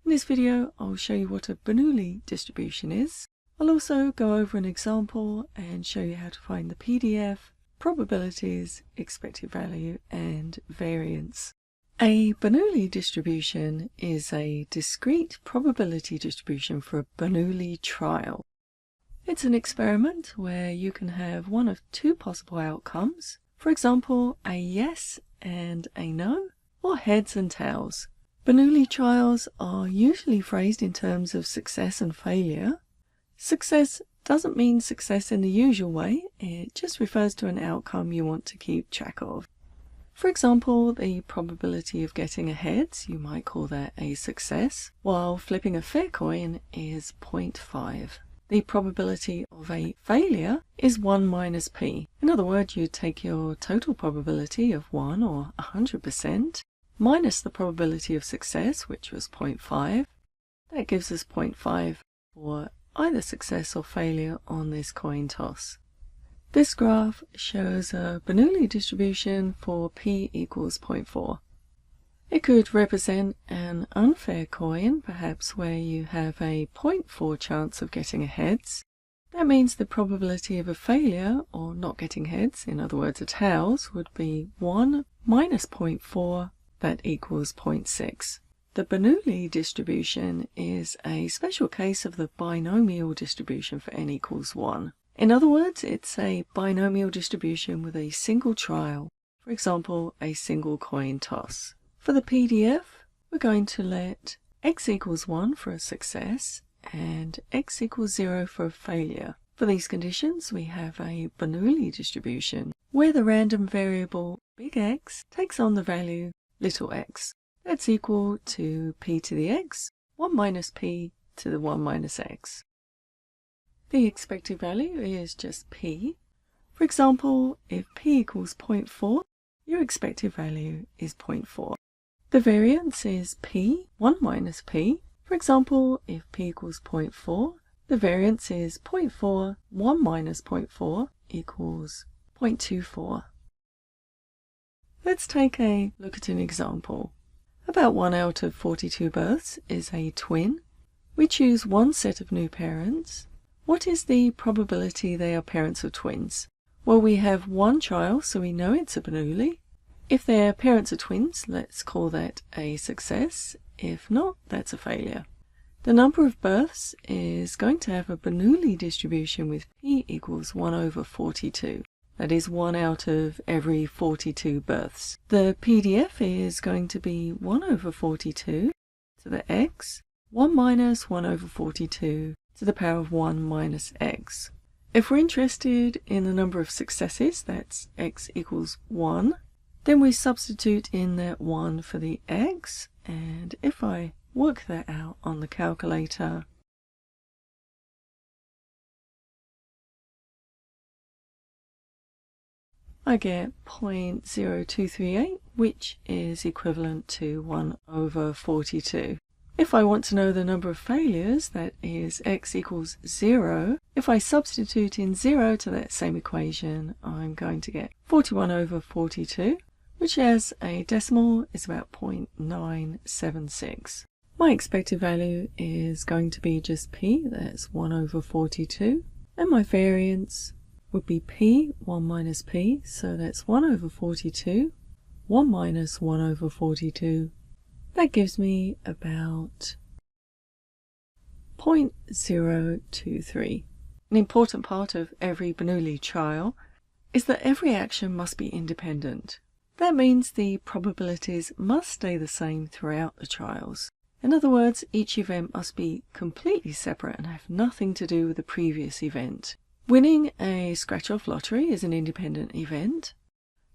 In this video, I'll show you what a Bernoulli distribution is. I'll also go over an example and show you how to find the PDF, probabilities, expected value, and variance. A Bernoulli distribution is a discrete probability distribution for a Bernoulli trial. It's an experiment where you can have one of two possible outcomes, for example, a yes and a no, or heads and tails. Bernoulli trials are usually phrased in terms of success and failure. Success doesn't mean success in the usual way, it just refers to an outcome you want to keep track of. For example, the probability of getting a heads, you might call that a success, while flipping a fair coin is 0.5. The probability of a failure is 1 minus p. In other words, you take your total probability of 1 or 100% minus the probability of success, which was 0.5. That gives us 0.5 for either success or failure on this coin toss. This graph shows a Bernoulli distribution for p equals 0.4. It could represent an unfair coin, perhaps where you have a 0.4 chance of getting a heads. That means the probability of a failure, or not getting heads, in other words a tails, would be 1 minus 0.4, that equals 0.6. The Bernoulli distribution is a special case of the binomial distribution for n equals 1. In other words, it's a binomial distribution with a single trial, for example, a single coin toss. For the PDF, we're going to let x equals 1 for a success and x equals 0 for a failure. For these conditions, we have a Bernoulli distribution where the random variable big X takes on the value little x. That's equal to p to the x, 1 minus p to the 1 minus x. The expected value is just p. For example, if p equals 0.4, your expected value is 0.4. The variance is p, 1 minus p. For example, if p equals 0.4, the variance is 0.4, 1 minus 0.4 equals 0.24. Let's take a look at an example. About 1 out of 42 births is a twin. We choose one set of new parents. What is the probability they are parents of twins? Well, we have one child, so we know it's a Bernoulli. If their parents are twins, let's call that a success. If not, that's a failure. The number of births is going to have a Bernoulli distribution with p equals 1 over 42. That is 1 out of every 42 births. The PDF is going to be 1 over 42 to the x, 1 minus 1 over 42 to the power of 1 minus x. If we're interested in the number of successes, that's x equals 1, then we substitute in that 1 for the x, and if I work that out on the calculator, I get 0.0238, which is equivalent to 1 over 42. If I want to know the number of failures, that is x equals 0, if I substitute in 0 to that same equation, I'm going to get 41 over 42, which as a decimal is about 0.976. My expected value is going to be just p, that's 1 over 42, and my variance would be p, 1 minus p, so that's 1 over 42, 1 minus 1 over 42. That gives me about 0.023. An important part of every Bernoulli trial is that every action must be independent. That means the probabilities must stay the same throughout the trials. In other words, each event must be completely separate and have nothing to do with the previous event. Winning a scratch-off lottery is an independent event.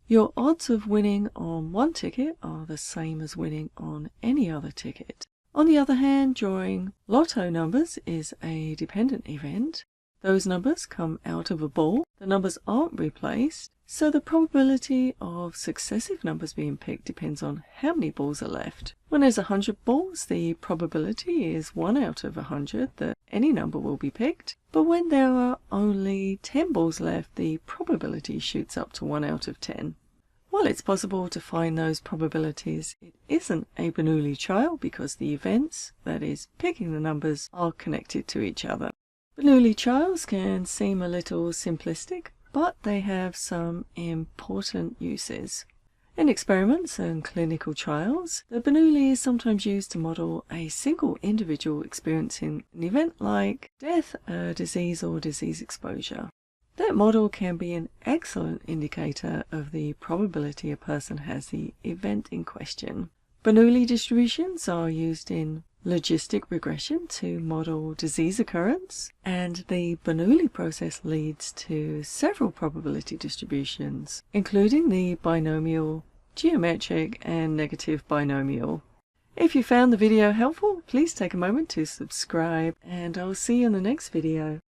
Your odds of winning on one ticket are the same as winning on any other ticket. On the other hand, drawing lotto numbers is a dependent event. Those numbers come out of a ball. The numbers aren't replaced, so the probability of successive numbers being picked depends on how many balls are left. When there's 100 balls, the probability is 1 out of 100 that any number will be picked. But when there are only 10 balls left, the probability shoots up to 1 out of 10. While it's possible to find those probabilities, it isn't a Bernoulli trial because the events, that is, picking the numbers, are connected to each other. Bernoulli trials can seem a little simplistic, but they have some important uses. In experiments and clinical trials, the Bernoulli is sometimes used to model a single individual experiencing an event like death, disease, or disease exposure. That model can be an excellent indicator of the probability a person has the event in question. Bernoulli distributions are used in logistic regression to model disease occurrence, and the Bernoulli process leads to several probability distributions, including the binomial, geometric, and negative binomial. If you found the video helpful, please take a moment to subscribe, and I'll see you in the next video.